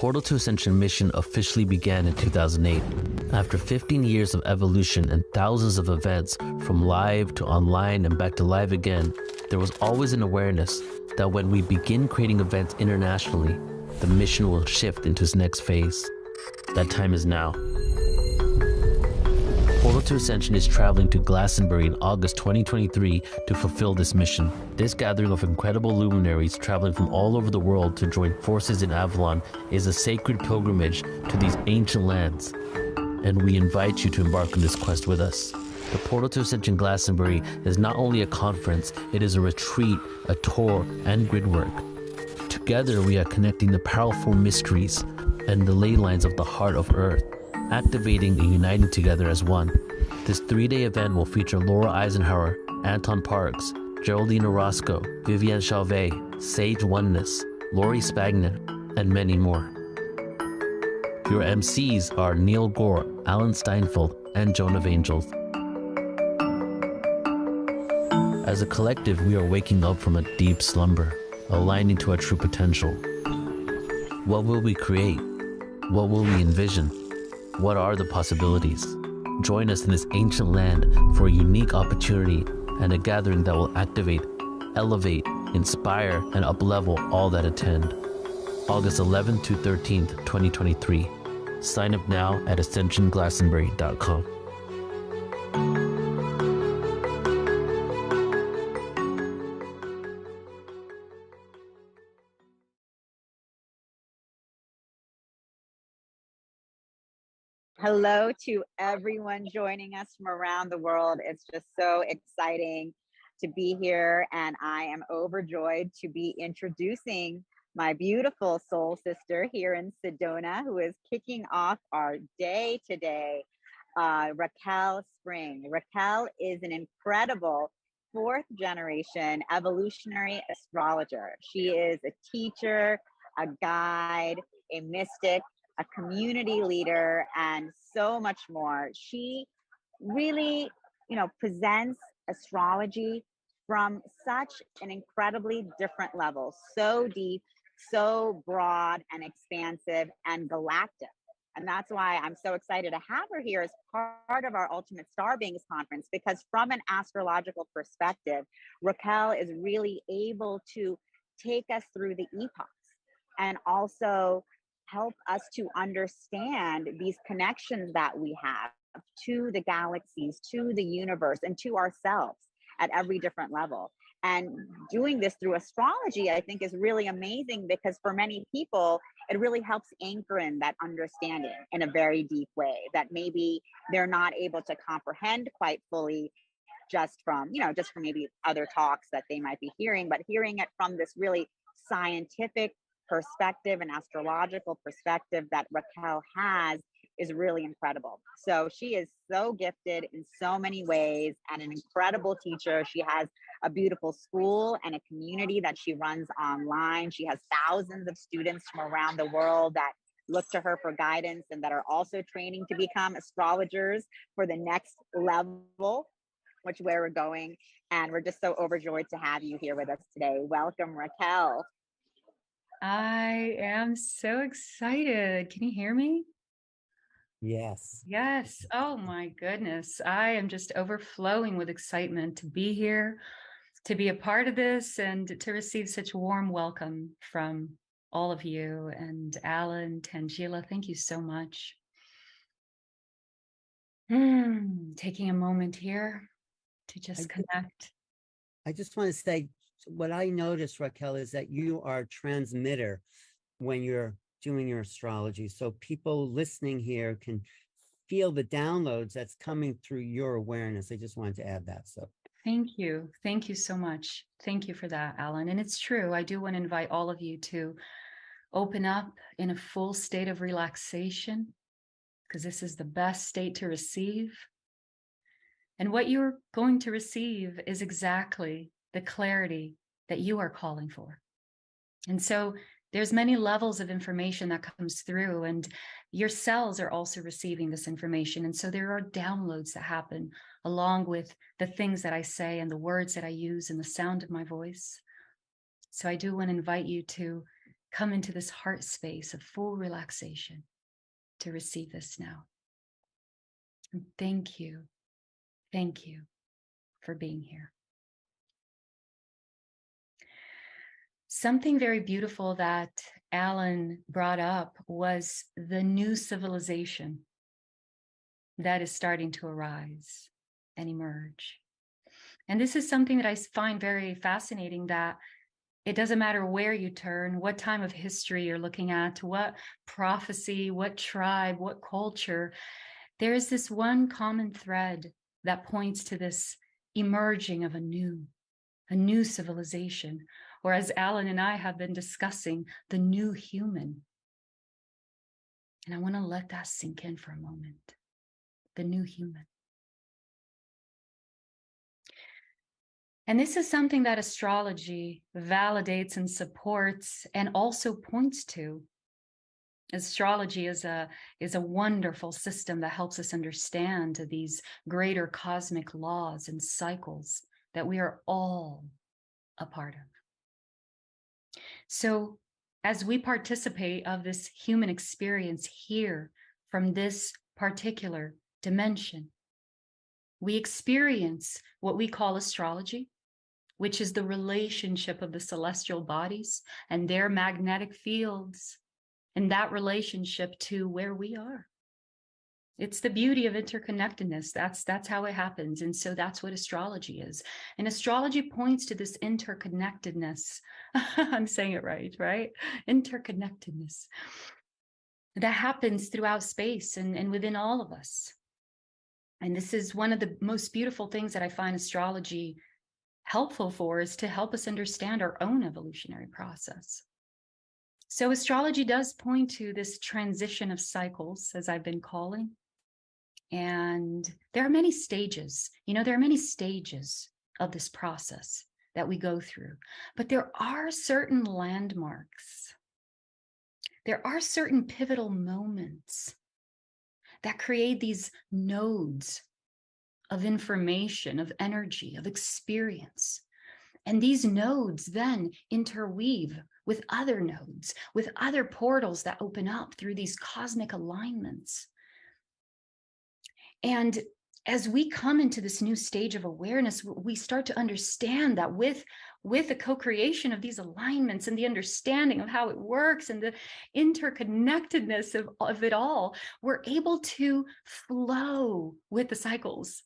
Portal to Ascension mission officially began in 2008. After 15 years of evolution and thousands of events, from live to online and back to live again, there was always an awareness that when we begin creating events internationally, the mission will shift into its next phase. That time is now. Portal to Ascension is traveling to Glastonbury in August 2023 to fulfill this mission. This gathering of incredible luminaries traveling from all over the world to join forces in Avalon is a sacred pilgrimage to these ancient lands, and we invite you to embark on this quest with us. The Portal to Ascension Glastonbury is not only a conference, it is a retreat, a tour, and grid work. Together we are connecting the powerful mysteries and the ley lines of the heart of Earth, activating and uniting together as one. This 3-day event will feature Laura Eisenhower, Anton Parks, Geraldine Orozco, Vivienne Chauvet, Sage Oneness, Lori Spagnan, and many more. Your MCs are Neil Gore, Alan Steinfeld, and Joan of Angels. As a collective, we are waking up from a deep slumber, aligning to our true potential. What will we create? What will we envision? What are the possibilities? Join us in this ancient land for a unique opportunity and a gathering that will activate, elevate, inspire, and uplevel all that attend. August 11th to 13th, 2023. Sign up now at ascensionglastonbury.com. Hello to everyone joining us from around the world. It's just so exciting to be here, and I am overjoyed to be introducing my beautiful soul sister here in Sedona, who is kicking off our day today, Raquel Spring. Raquel is an incredible 4th generation evolutionary astrologer. She is a teacher, a guide, a mystic, a community leader, and so much more. She really, presents astrology from such an incredibly different level, so deep, so broad and expansive and galactic. And that's why I'm so excited to have her here as part of our Ultimate Star Beings conference, because from an astrological perspective, Raquel is really able to take us through the epochs and also help us to understand these connections that we have to the galaxies, to the universe, and to ourselves at every different level. And doing this through astrology, I think, is really amazing, because for many people, it really helps anchor in that understanding in a very deep way that maybe they're not able to comprehend quite fully just from maybe other talks that they might be hearing, but hearing it from this really scientific perspective and astrological perspective that Raquel has is really incredible. So she is so gifted in so many ways and an incredible teacher. She has a beautiful school and a community that she runs online. She has thousands of students from around the world that look to her for guidance and that are also training to become astrologers for the next level, which where we're going. And we're just so overjoyed to have you here with us today. Welcome, Raquel. I am so excited. Can you hear me? Yes. Yes. Oh my goodness. I am just overflowing with excitement to be here, to be a part of this, and to receive such warm welcome from all of you. And Alan, Tangela, thank you so much. Taking a moment here to just connect. I just want to say, what I noticed, Raquel, is that you are a transmitter when you're doing your astrology. So people listening here can feel the downloads that's coming through your awareness. I just wanted to add that. So thank you. Thank you so much. Thank you for that, Alan. And it's true. I do want to invite all of you to open up in a full state of relaxation, because this is the best state to receive. And what you're going to receive is exactly the clarity that you are calling for. And so there's many levels of information that comes through, and your cells are also receiving this information. And so there are downloads that happen along with the things that I say and the words that I use and the sound of my voice. So I do want to invite you to come into this heart space of full relaxation to receive this now. And thank you for being here. Something very beautiful that Alan brought up was the new civilization that is starting to arise and emerge. And this is something that I find very fascinating, that it doesn't matter where you turn, what time of history you're looking at, what prophecy, what tribe, what culture, there is this one common thread that points to this emerging of a new civilization, or as Alan and I have been discussing, the new human. And I want to let that sink in for a moment. The new human. And this is something that astrology validates and supports and also points to. Astrology is a wonderful system that helps us understand these greater cosmic laws and cycles that we are all a part of. So as we participate of this human experience here from this particular dimension, we experience what we call astrology, which is the relationship of the celestial bodies and their magnetic fields, and that relationship to where we are. It's the beauty of interconnectedness. That's how it happens. And so that's what astrology is. And astrology points to this interconnectedness. I'm saying it right? Interconnectedness that happens throughout space and within all of us. And this is one of the most beautiful things that I find astrology helpful for, is to help us understand our own evolutionary process. So astrology does point to this transition of cycles, as I've been calling. And there are many stages. There are many stages of this process that we go through. But there are certain landmarks. There are certain pivotal moments that create these nodes of information, of energy, of experience. And these nodes then interweave with other nodes, with other portals that open up through these cosmic alignments. And as we come into this new stage of awareness, we start to understand that with the co-creation of these alignments and the understanding of how it works and the interconnectedness of it all, we're able to flow with the cycles.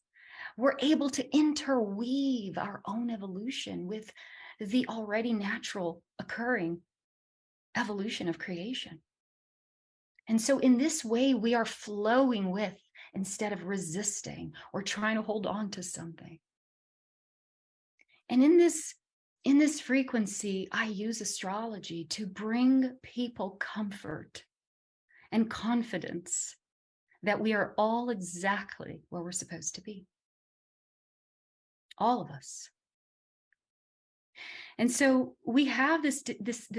We're able to interweave our own evolution with the already natural occurring evolution of creation. And so in this way, we are flowing with, instead of resisting or trying to hold on to something. And in this frequency, I use astrology to bring people comfort and confidence that we are all exactly where we're supposed to be. All of us. And so we have this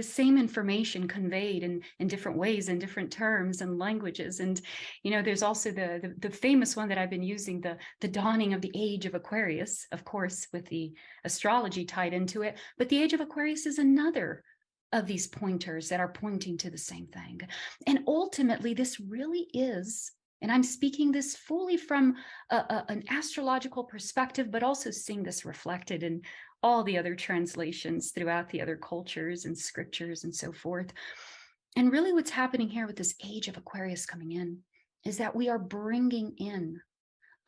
same information conveyed in different ways, in different terms and languages. And, there's also the famous one that I've been using, the dawning of the Age of Aquarius, of course, with the astrology tied into it. But the Age of Aquarius is another of these pointers that are pointing to the same thing. And ultimately, this really is, and I'm speaking this fully from an astrological perspective, but also seeing this reflected in all the other translations throughout the other cultures and scriptures and so forth. And really what's happening here with this Age of Aquarius coming in is that we are bringing in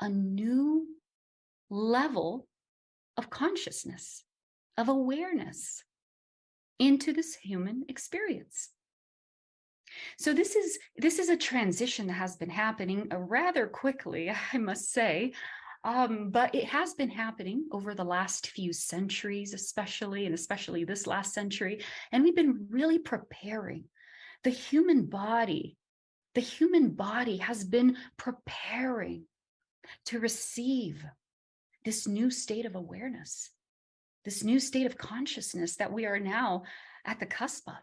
a new level of consciousness, of awareness into this human experience. So this is a transition that has been happening rather quickly, I must say. But it has been happening over the last few centuries, especially this last century. And we've been really preparing. The human body has been preparing to receive this new state of awareness, this new state of consciousness that we are now at the cusp of.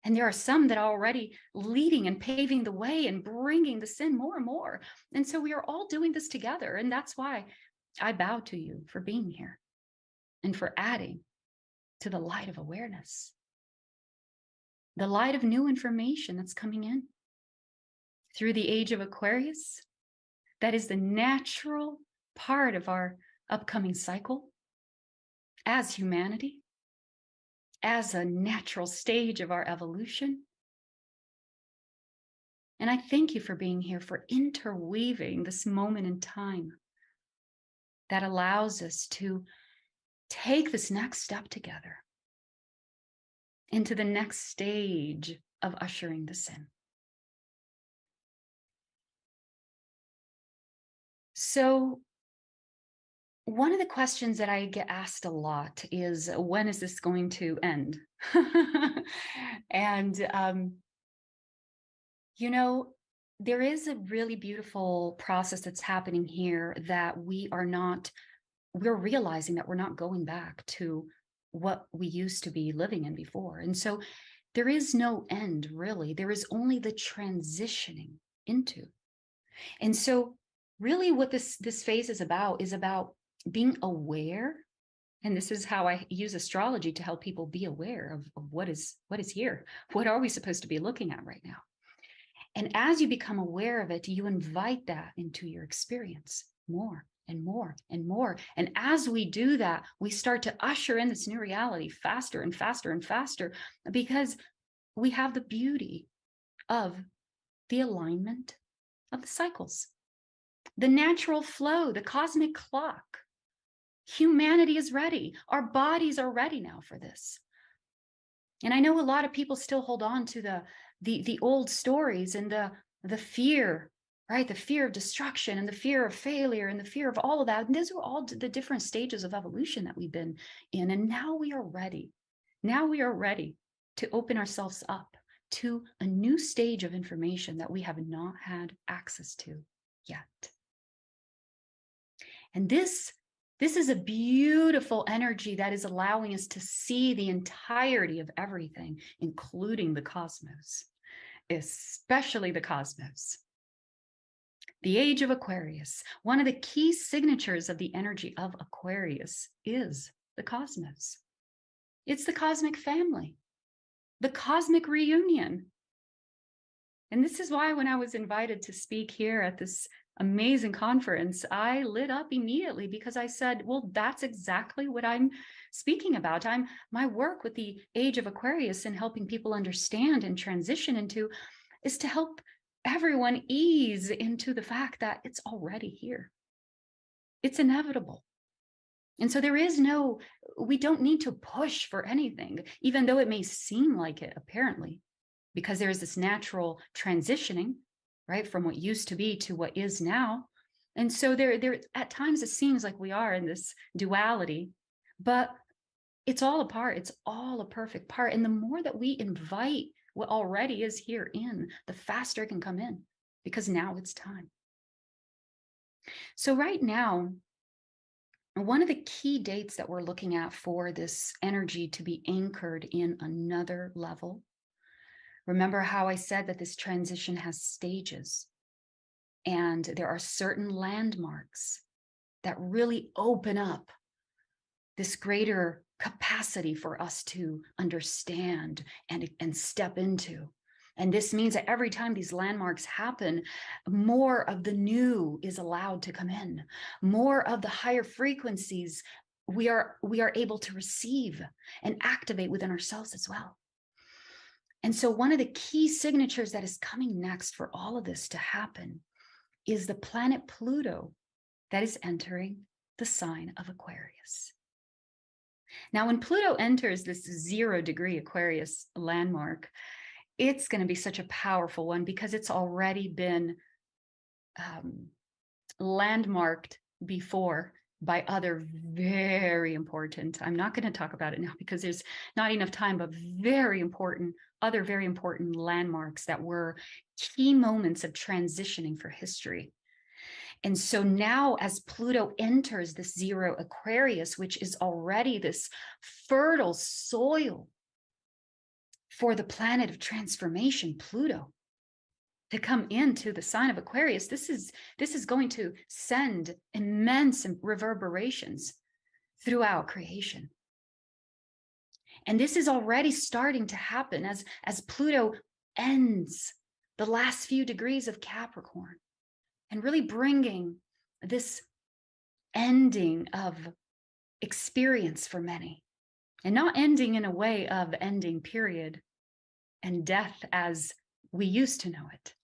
And there are some that are already leading and paving the way and bringing this in more and more. And so we are all doing this together. And that's why I bow to you for being here and for adding to the light of awareness. the light of new information that's coming in through the age of Aquarius. That is the natural part of our upcoming cycle as humanity, as a natural stage of our evolution. And I thank you for being here, for interweaving this moment in time that allows us to take this next step together into the next stage of ushering this in. So, one of the questions that I get asked a lot is, when is this going to end? And, you know, there is a really beautiful process that's happening here that we're realizing that we're not going back to what we used to be living in before. And so there is no end, really. There is only the transitioning into. And so really what this phase is about being aware. And this is how I use astrology to help people be aware of what is here. What are we supposed to be looking at right now? And as you become aware of it, you invite that into your experience more and more and more. And as we do that, we start to usher in this new reality faster and faster and faster, because we have the beauty of the alignment of the cycles, the natural flow, the cosmic clock. Humanity is ready. Our bodies are ready now for this. And I know a lot of people still hold on to the old stories and the fear, right? The fear of destruction and the fear of failure and the fear of all of that. And those are all the different stages of evolution that we've been in. And now we are ready. Now we are ready to open ourselves up to a new stage of information that we have not had access to yet. And this is a beautiful energy that is allowing us to see the entirety of everything, including the cosmos, especially the cosmos. The Age of Aquarius, one of the key signatures of the energy of Aquarius is the cosmos. It's the cosmic family, the cosmic reunion. And this is why when I was invited to speak here at this amazing conference, I lit up immediately, because I said, well, that's exactly what I'm speaking about. My work with the Age of Aquarius and helping people understand and transition into is to help everyone ease into the fact that it's already here. It's inevitable. And so we don't need to push for anything, even though it may seem like it, apparently, because there is this natural transitioning, right, from what used to be to what is now. And so there at times it seems like we are in this duality, but it's all a part. It's all a perfect part. And the more that we invite what already is here in, the faster it can come in, because now it's time. So right now, one of the key dates that we're looking at for this energy to be anchored in another level. Remember how I said that this transition has stages, and there are certain landmarks that really open up this greater capacity for us to understand and step into. And this means that every time these landmarks happen, more of the new is allowed to come in. More of the higher frequencies we are able to receive and activate within ourselves as well. And so one of the key signatures that is coming next for all of this to happen is the planet Pluto that is entering the sign of Aquarius. Now, when Pluto enters this 0-degree Aquarius landmark, it's going to be such a powerful one, because it's already been landmarked before by other very important, I'm not going to talk about it now because there's not enough time, but other very important landmarks that were key moments of transitioning for history. And so now as Pluto enters this 0 Aquarius, which is already this fertile soil for the planet of transformation, Pluto, to come into the sign of Aquarius, this is going to send immense reverberations throughout creation. And this is already starting to happen as Pluto ends the last few degrees of Capricorn and really bringing this ending of experience for many, and not ending in a way of ending, period, and death as we used to know it.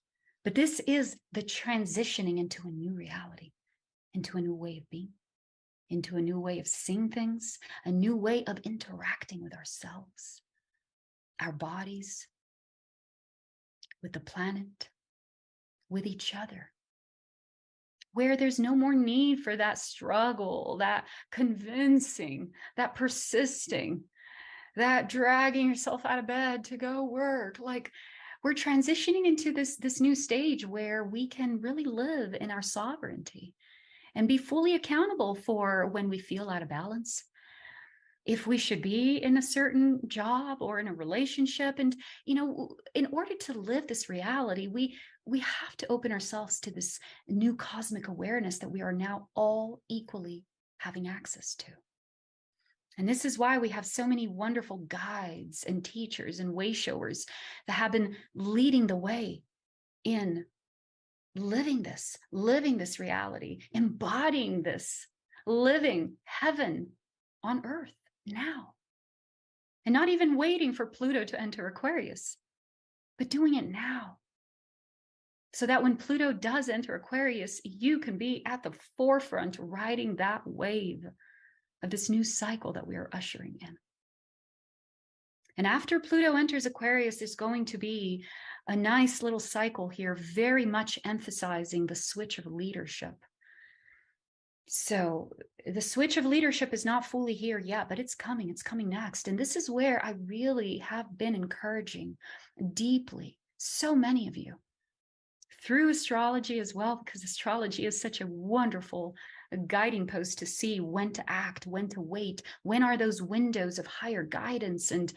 But this is the transitioning into a new reality, into a new way of being, into a new way of seeing things, a new way of interacting with ourselves, our bodies, with the planet, with each other, where there's no more need for that struggle, that convincing, that persisting, that dragging yourself out of bed to go work. Like, we're transitioning into this new stage where we can really live in our sovereignty and be fully accountable for when we feel out of balance, if we should be in a certain job or in a relationship. And, you know, in order to live this reality, we have to open ourselves to this new cosmic awareness that we are now all equally having access to. And this is why we have so many wonderful guides and teachers and way showers that have been leading the way in living this reality, embodying this, living heaven on earth now. And not even waiting for Pluto to enter Aquarius, but doing it now. So that when Pluto does enter Aquarius, you can be at the forefront riding that wave of this new cycle that we are ushering in. And after Pluto enters Aquarius, there's going to be a nice little cycle here, very much emphasizing the switch of leadership. So the switch of leadership is not fully here yet, but it's coming next. And this is where I really have been encouraging deeply so many of you through astrology as well, because astrology is such a wonderful guiding post to see when to act, when to wait, when are those windows of higher guidance. And,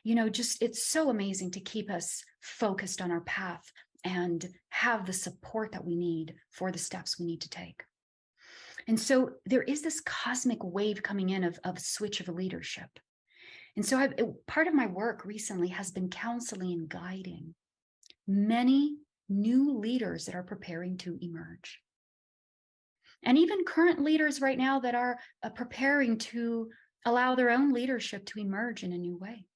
you know, just it's so amazing to keep us focused on our path and have the support that we need for the steps we need to take. And so there is this cosmic wave coming in of switch of leadership. And so part of my work recently has been counseling and guiding many new leaders that are preparing to emerge. And even current leaders right now that are preparing to allow their own leadership to emerge in a new way.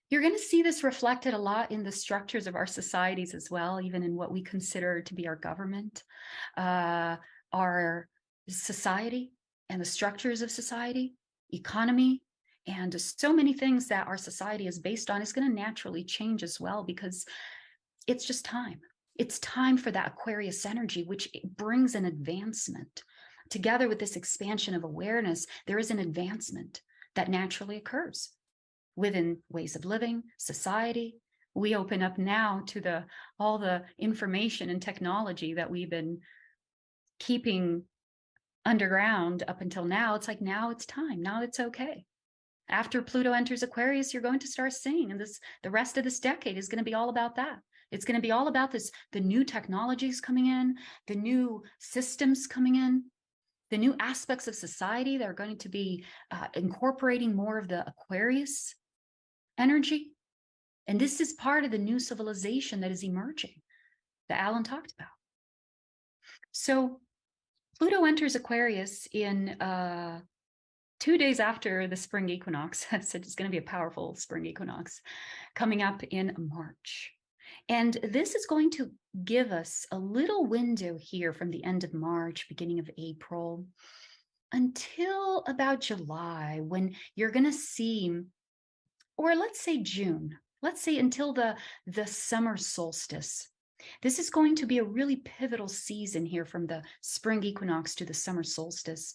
You're going to see this reflected a lot in the structures of our societies as well, even in what we consider to be our government, our society and the structures of society, economy, and so many things that our society is based on is going to naturally change as well, because it's just time. It's time for that Aquarius energy, which brings an advancement. Together with this expansion of awareness, there is an advancement that naturally occurs within ways of living, society. We open up now to all the information and technology that we've been keeping underground up until now. It's like, now it's time. Now it's okay. After Pluto enters Aquarius, you're going to start seeing, and the rest of this decade is going to be all about that. It's going to be all about this, the new technologies coming in, the new systems coming in, the new aspects of society that are going to be incorporating more of the Aquarius energy. And this is part of the new civilization that is emerging that Alan talked about. So Pluto enters Aquarius in 2 days after the spring equinox. So it's going to be a powerful spring equinox coming up in March. And this is going to give us a little window here from the end of March, beginning of April, until about July, when you're going to see, or let's say June, let's say until the summer solstice. This is going to be a really pivotal season here from the spring equinox to the summer solstice,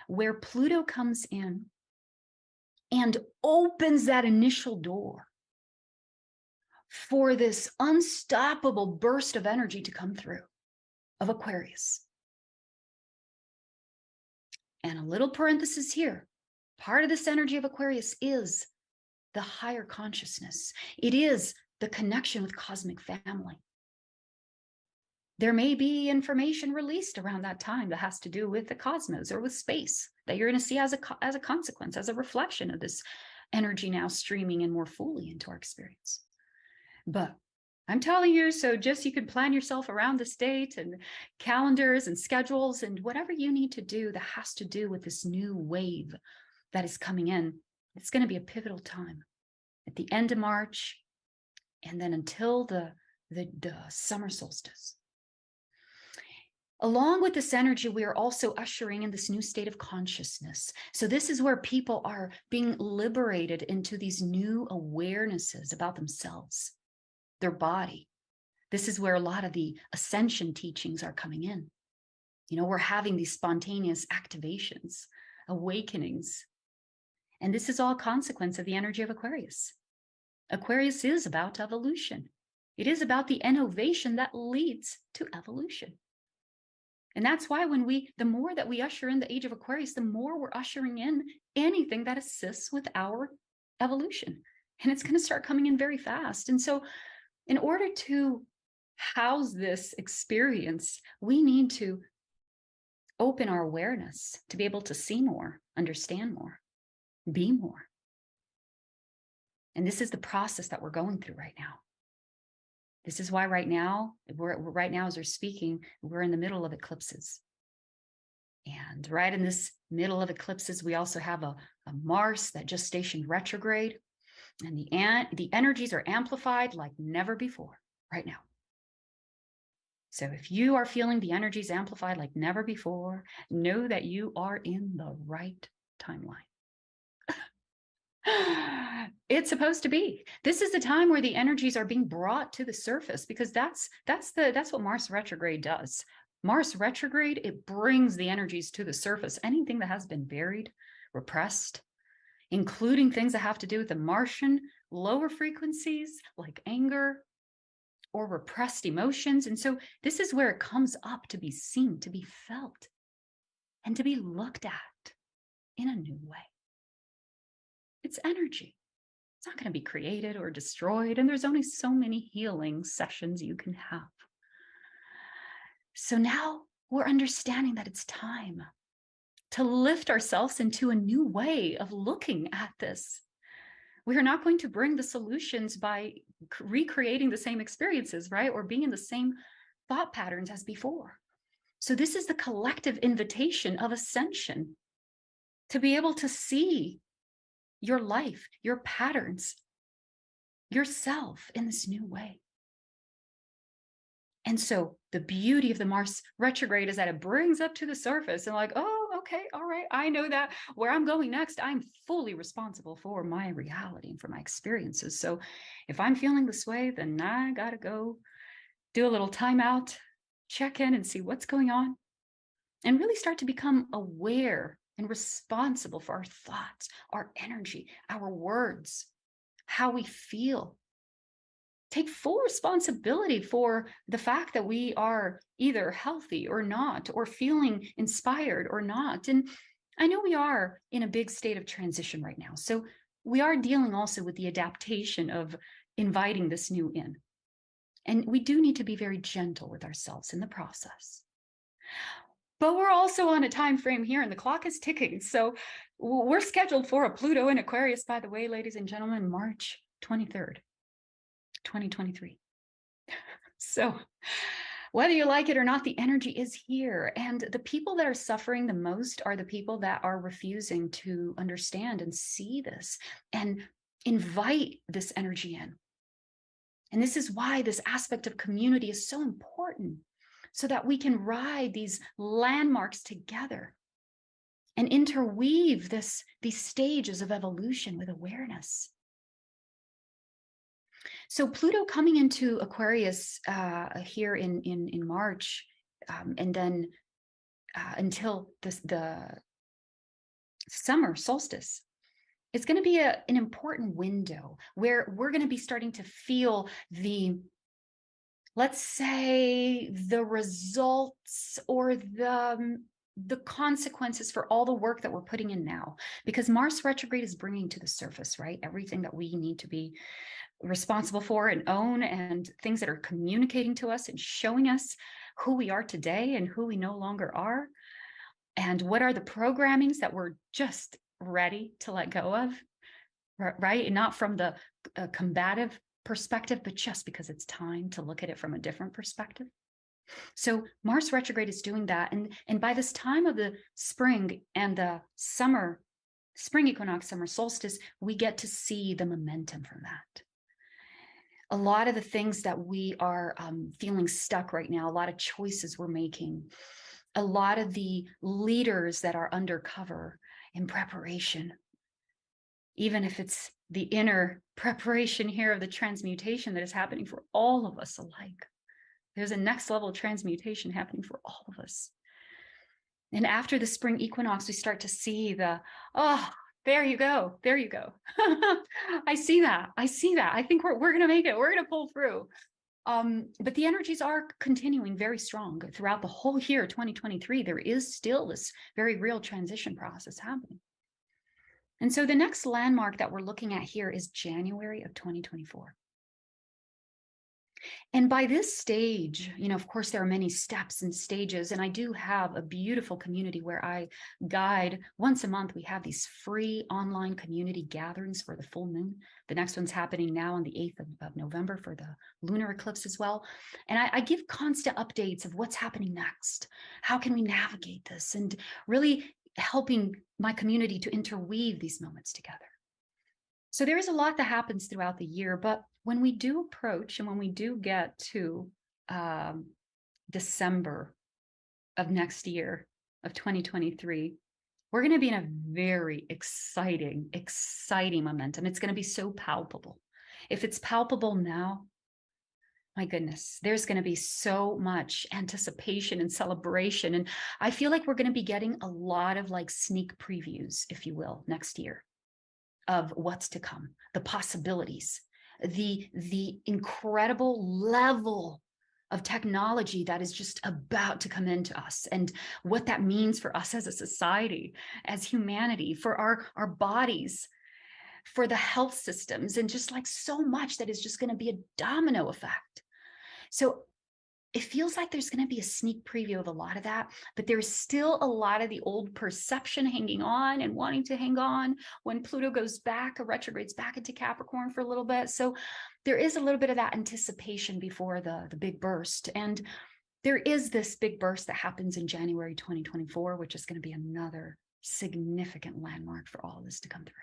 where Pluto comes in and opens that initial door for this unstoppable burst of energy to come through of Aquarius. And a little parenthesis here, part of this energy of Aquarius is the higher consciousness. It is the connection with cosmic family. There may be information released around that time that has to do with the cosmos or with space that you're going to see as a consequence, as a reflection of this energy now streaming in more fully into our experience. But I'm telling you, so just you can plan yourself around this date and calendars and schedules and whatever you need to do that has to do with this new wave that is coming in. It's going to be a pivotal time at the end of March and then until the summer solstice. Along with this energy, we are also ushering in this new state of consciousness. So this is where people are being liberated into these new awarenesses about themselves, their body. This is where a lot of the ascension teachings are coming in. You know, we're having these spontaneous activations, awakenings. And this is all a consequence of the energy of Aquarius. Aquarius is about evolution. It is about the innovation that leads to evolution. And that's why the more that we usher in the age of Aquarius, the more we're ushering in anything that assists with our evolution. And it's going to start coming in very fast. And so in order to house this experience, we need to open our awareness to be able to see more, understand more, be more. And this is the process that we're going through right now. This is why right now as we're speaking, we're in the middle of eclipses. And right in this middle of eclipses, we also have a Mars that just stationed retrograde. And the energies are amplified like never before right now. So if you are feeling the energies amplified like never before, know that you are in the right timeline. It's supposed to be. This is the time where the energies are being brought to the surface, because that's what Mars retrograde does. Mars retrograde, it brings the energies to the surface. Anything that has been buried, repressed, including things that have to do with the Martian lower frequencies like anger or repressed emotions. And so this is where it comes up to be seen, to be felt, and to be looked at in a new way. It's energy. It's not going to be created or destroyed. And there's only so many healing sessions you can have. So now we're understanding that it's time to lift ourselves into a new way of looking at this. We are not going to bring the solutions by recreating the same experiences, right? Or being in the same thought patterns as before. So this is the collective invitation of ascension to be able to see your life, your patterns, yourself in this new way. And so the beauty of the Mars retrograde is that it brings up to the surface and like, oh, okay, all right, I know that where I'm going next, I'm fully responsible for my reality and for my experiences. So if I'm feeling this way, then I gotta go do a little timeout, check in and see what's going on, and really start to become aware and responsible for our thoughts, our energy, our words, how we feel. Take full responsibility for the fact that we are either healthy or not, or feeling inspired or not. And I know we are in a big state of transition right now. So we are dealing also with the adaptation of inviting this new in. And we do need to be very gentle with ourselves in the process. But we're also on a time frame here and the clock is ticking. So we're scheduled for a Pluto in Aquarius, by the way, ladies and gentlemen, March 23rd, 2023. So whether you like it or not, the energy is here. And the people that are suffering the most are the people that are refusing to understand and see this and invite this energy in. And this is why this aspect of community is so important, so that we can ride these landmarks together and interweave these stages of evolution with awareness. So Pluto coming into Aquarius here in March, and then until the summer solstice, it's going to be an important window where we're going to be starting to feel let's say the results or the consequences for all the work that we're putting in now, because Mars retrograde is bringing to the surface, right? Everything that we need to be responsible for and own, and things that are communicating to us and showing us who we are today and who we no longer are, and what are the programmings that we're just ready to let go of, right? And not from the combative perspective, but just because it's time to look at it from a different perspective. So Mars retrograde is doing that. And by this time of the spring and the summer, spring equinox, summer solstice, we get to see the momentum from that. A lot of the things that we are feeling stuck right now, a lot of choices we're making, a lot of the leaders that are undercover in preparation, even if it's the inner preparation here of the transmutation that is happening for all of us alike. There's a next level transmutation happening for all of us. And after the spring equinox, we start to see the, oh, there you go. There you go. I see that. I see that. I think we're going to make it. We're going to pull through. But the energies are continuing very strong throughout the whole year, 2023. There is still this very real transition process happening. And so the next landmark that we're looking at here is January of 2024. And by this stage, you know, of course, there are many steps and stages, and I do have a beautiful community where I guide once a month. We have these free online community gatherings for the full moon. The next one's happening now on the 8th of November for the lunar eclipse as well. And I give constant updates of what's happening next. How can we navigate this? And really helping my community to interweave these moments together. So there is a lot that happens throughout the year, but when we do approach and when we do get to December of next year, of 2023, we're going to be in a very exciting momentum. It's going to be so palpable. If it's palpable now, my goodness, there's going to be so much anticipation and celebration. And I feel like we're going to be getting a lot of like sneak previews, if you will, next year of what's to come, the possibilities, the incredible level of technology that is just about to come into us, and what that means for us as a society, as humanity, for our bodies, for the health systems, and just like so much that is just going to be a domino effect. So it feels like there's going to be a sneak preview of a lot of that, but there's still a lot of the old perception hanging on and wanting to hang on when Pluto goes back or retrogrades back into Capricorn for a little bit. So there is a little bit of that anticipation before the big burst. And there is this big burst that happens in January 2024, which is going to be another significant landmark for all of this to come through.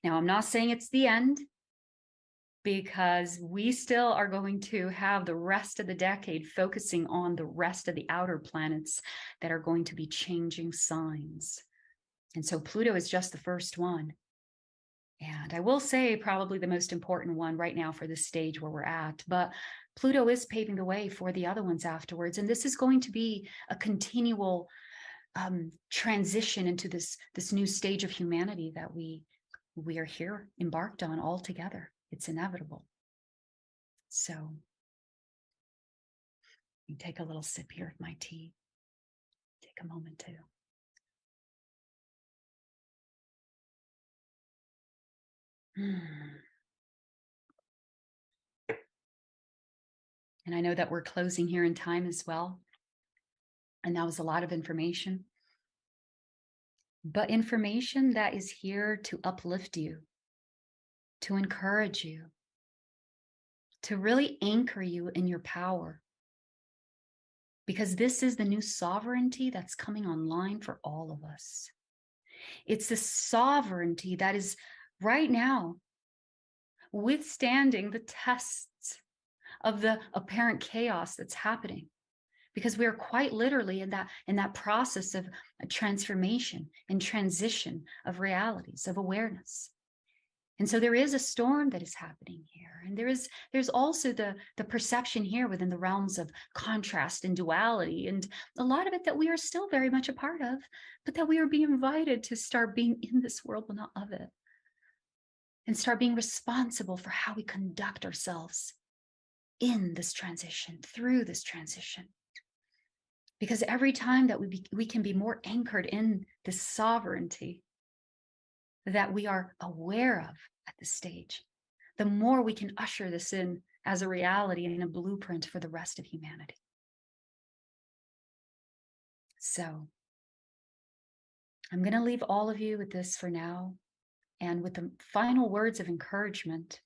Now, I'm not saying it's the end, because we still are going to have the rest of the decade focusing on the rest of the outer planets that are going to be changing signs. And so Pluto is just the first one. And I will say probably the most important one right now for this stage where we're at, but Pluto is paving the way for the other ones afterwards. And this is going to be a continual transition into this new stage of humanity that we are here embarked on all together. It's inevitable. So let me take a little sip here of my tea. Take a moment to. And I know that we're closing here in time as well. And that was a lot of information. But information that is here to uplift you, to encourage you, to really anchor you in your power. Because this is the new sovereignty that's coming online for all of us. It's the sovereignty that is right now withstanding the tests of the apparent chaos that's happening. Because we are quite literally in that process of a transformation and transition of realities, of awareness. And so there is a storm that is happening here. And there's also the perception here within the realms of contrast and duality, and a lot of it that we are still very much a part of, but that we are being invited to start being in this world, but not of it. And start being responsible for how we conduct ourselves in this transition, through this transition. Because every time that we can be more anchored in this sovereignty that we are aware of at this stage, the more we can usher this in as a reality and a blueprint for the rest of humanity. So I'm going to leave all of you with this for now, and with the final words of encouragement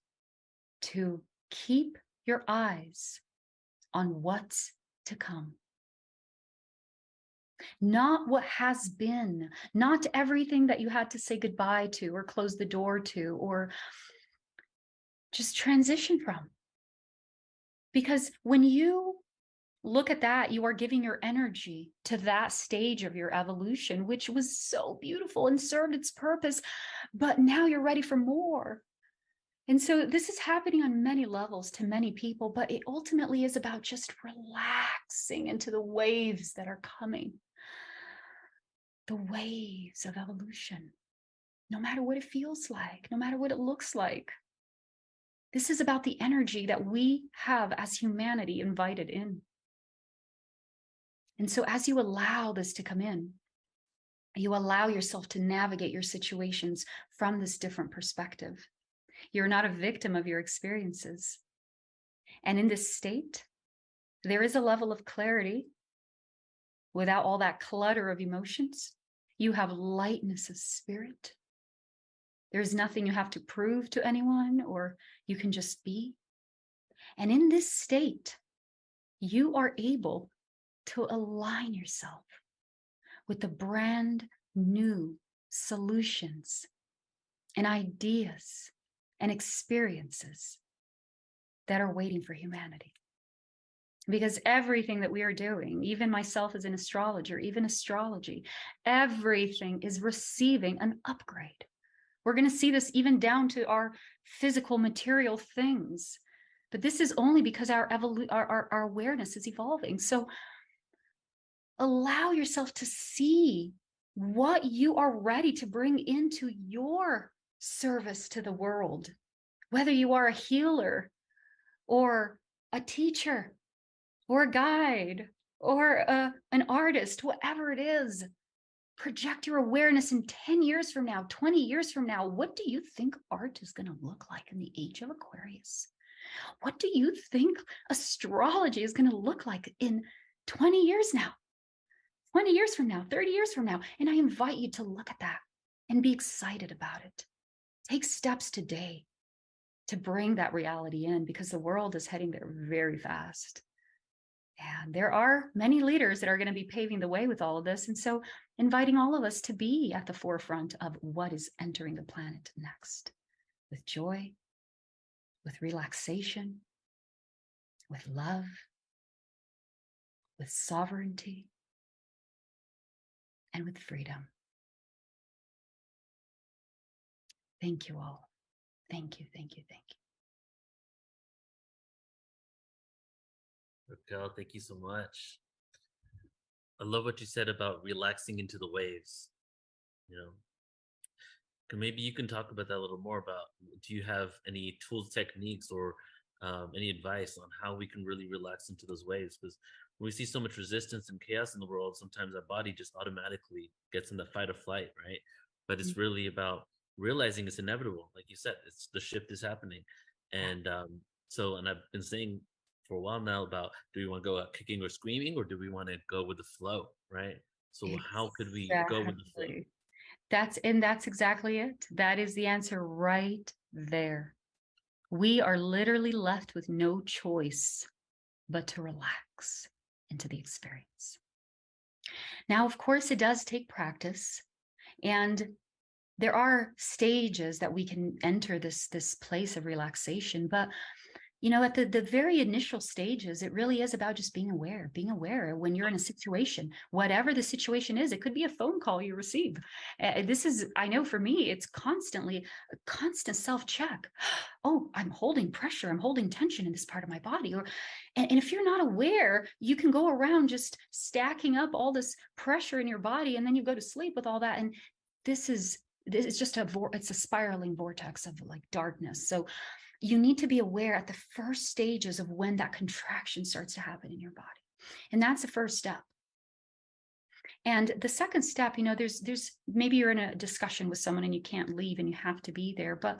to keep your eyes on what's to come. Not what has been, not everything that you had to say goodbye to or close the door to or just transition from. Because when you look at that, you are giving your energy to that stage of your evolution, which was so beautiful and served its purpose, but now you're ready for more. And so this is happening on many levels to many people, but it ultimately is about just relaxing into the waves that are coming. The waves of evolution, no matter what it feels like, no matter what it looks like. This is about the energy that we have as humanity invited in. And so as you allow this to come in, you allow yourself to navigate your situations from this different perspective. You're not a victim of your experiences. And in this state, there is a level of clarity without all that clutter of emotions. You have lightness of spirit. There's nothing you have to prove to anyone, or you can just be. And in this state, you are able to align yourself with the brand new solutions and ideas and experiences that are waiting for humanity. Because everything that we are doing, even myself as an astrologer, even astrology, everything is receiving an upgrade. We're going to see this even down to our physical material things. But this is only because our awareness is evolving. So allow yourself to see what you are ready to bring into your service to the world, whether you are a healer or a teacher or a guide or an artist, whatever it is. Project your awareness in 10 years from now, 20 years from now. What do you think art is going to look like in the age of Aquarius? What do you think astrology is going to look like in 20 years now, 20 years from now, 30 years from now? And I invite you to look at that and be excited about it. Take steps today to bring that reality in, because the world is heading there very fast. And there are many leaders that are going to be paving the way with all of this. And so inviting all of us to be at the forefront of what is entering the planet next, with joy, with relaxation, with love, with sovereignty, and with freedom. Thank you all. Thank you, thank you, thank you. Raquel, thank you so much. I love what you said about relaxing into the waves. You know, maybe you can talk about that a little more. About, do you have any tools, techniques, or any advice on how we can really relax into those waves? Because when we see so much resistance and chaos in the world, sometimes our body just automatically gets in the fight or flight, right? But it's really about realizing it's inevitable. Like you said, it's the shift is happening. And and I've been saying for a while now about, do we want to go out kicking or screaming, or do we want to go with the flow, right? So how could we go with the flow? That's exactly it. That is the answer right there. We are literally left with no choice but to relax into the experience. Now, of course, it does take practice, and there are stages that we can enter this place of relaxation. But you know, at the very initial stages, it really is about just being aware when you're in a situation, whatever the situation is. It could be a phone call you receive. This is, I know for me, it's constantly a constant self-check. Oh, I'm holding pressure. I'm holding tension in this part of my body. And if you're not aware, you can go around just stacking up all this pressure in your body, and then you go to sleep with all that. And this is just it's a spiraling vortex of like darkness. So you need to be aware at the first stages of when that contraction starts to happen in your body. And that's the first step. And the second step, you know, there's maybe you're in a discussion with someone and you can't leave and you have to be there. But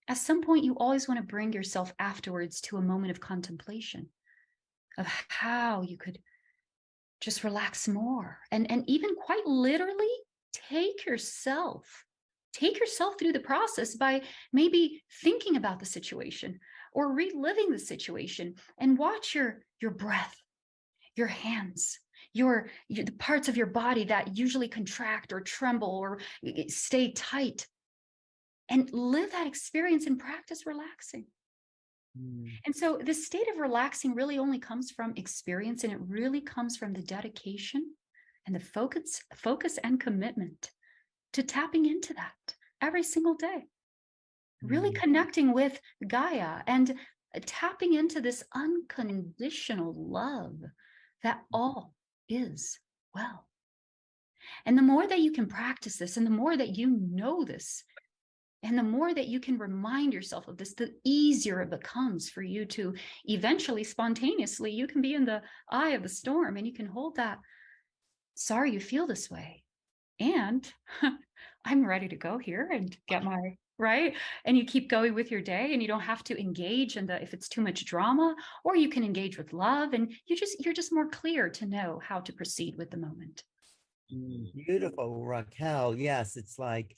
at some point, you always want to bring yourself afterwards to a moment of contemplation of how you could just relax more. And even quite literally take yourself through the process by maybe thinking about the situation or reliving the situation, and watch your breath, your hands, the parts of your body that usually contract or tremble or stay tight, and live that experience and practice relaxing. And so this state of relaxing really only comes from experience, and it really comes from the dedication and the focus and commitment to tapping into that every single day. Really connecting with Gaia and tapping into this unconditional love that all is well. And the more that you can practice this, and the more that you know this, and the more that you can remind yourself of this, the easier it becomes for you to eventually, spontaneously, you can be in the eye of the storm and you can hold that, sorry you feel this way, and I'm ready to go here and get my, right? And you keep going with your day, and you don't have to engage in if it's too much drama, or you can engage with love, and you're just more clear to know how to proceed with the moment. Beautiful, Raquel. Yes, it's like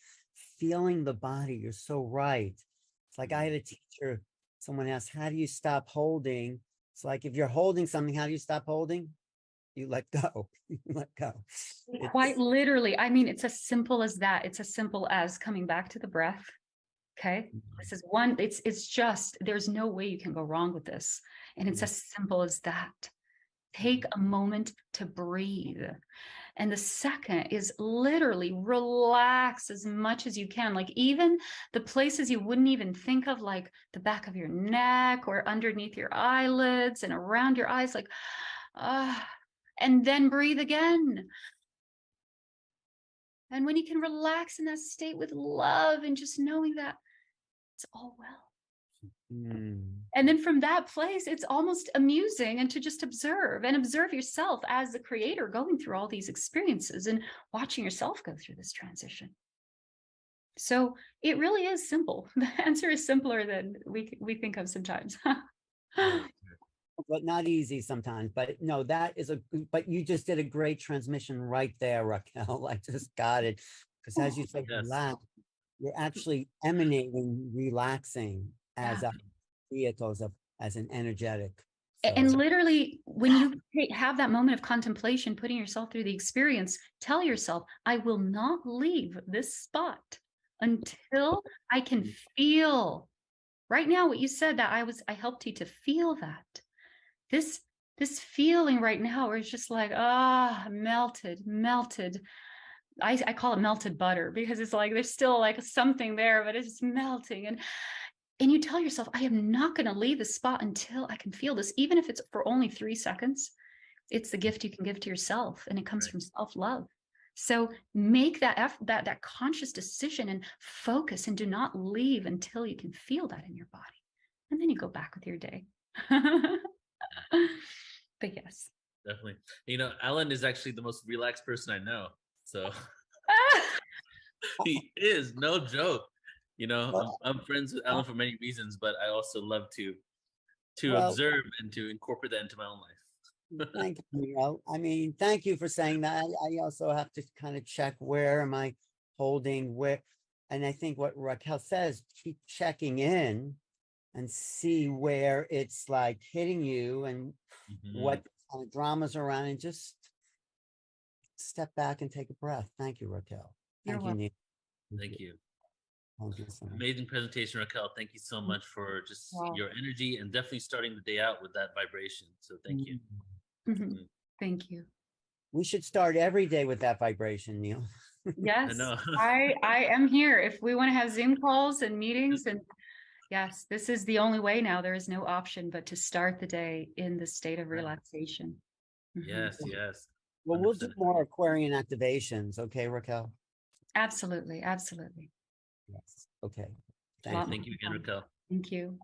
feeling the body. You're so right. It's like I had a teacher, someone asked, how do you stop holding? It's like, if you're holding something, how do you stop holding? You let go. You let go. Quite literally. I mean, it's as simple as that. It's as simple as coming back to the breath. Okay. This is one, it's just, there's no way you can go wrong with this. And it's as simple as that. Take a moment to breathe. And the second is literally relax as much as you can. Like even the places you wouldn't even think of, like the back of your neck or underneath your eyelids and around your eyes, like, and then breathe again. And when you can relax in that state with love and just knowing that it's all well. And then from that place, it's almost amusing, and to just observe yourself as the creator going through all these experiences and watching yourself go through this transition. So it really is simple. The answer is simpler than we think of sometimes. But not easy sometimes. But no, but you just did a great transmission right there, Raquel. I just got it. Because as you said, relax, you're actually emanating relaxing as a vehicles as an energetic. So. And literally, when you have that moment of contemplation, putting yourself through the experience, tell yourself, I will not leave this spot until I can feel. Right now, what you said, that I helped you to feel that. This feeling right now is just like, melted. I call it melted butter, because it's like there's still like something there, but it's melting. And you tell yourself, I am not going to leave the spot until I can feel this, even if it's for only 3 seconds. It's the gift you can give to yourself, and it comes from self-love. So make that conscious decision and focus, and do not leave until you can feel that in your body. And then you go back with your day. But yes. Definitely. You know, Alan is actually the most relaxed person I know. So he is, no joke. You know, I'm friends with Alan for many reasons, but I also love to observe and to incorporate that into my own life. Thank you, Neil. I mean, thank you for saying that. I also have to kind of check, where am I holding where? And I think what Raquel says, keep checking in and see where it's like hitting you, and what kind of dramas are around, and just step back and take a breath. Thank you, Raquel. Thank you, Neil. Thank you. Thank you so much. Amazing presentation, Raquel. Thank you so much for just your energy, and definitely starting the day out with that vibration. So thank you. Thank you. We should start every day with that vibration, Neil. Yes, I know. I am here. If we want to have Zoom calls and meetings, and yes, this is the only way now. There is no option but to start the day in the state of relaxation. Yes. Well, we'll do more Aquarian activations. Okay, Raquel? Absolutely. Yes. Okay. Thank you again, Raquel. Thank you.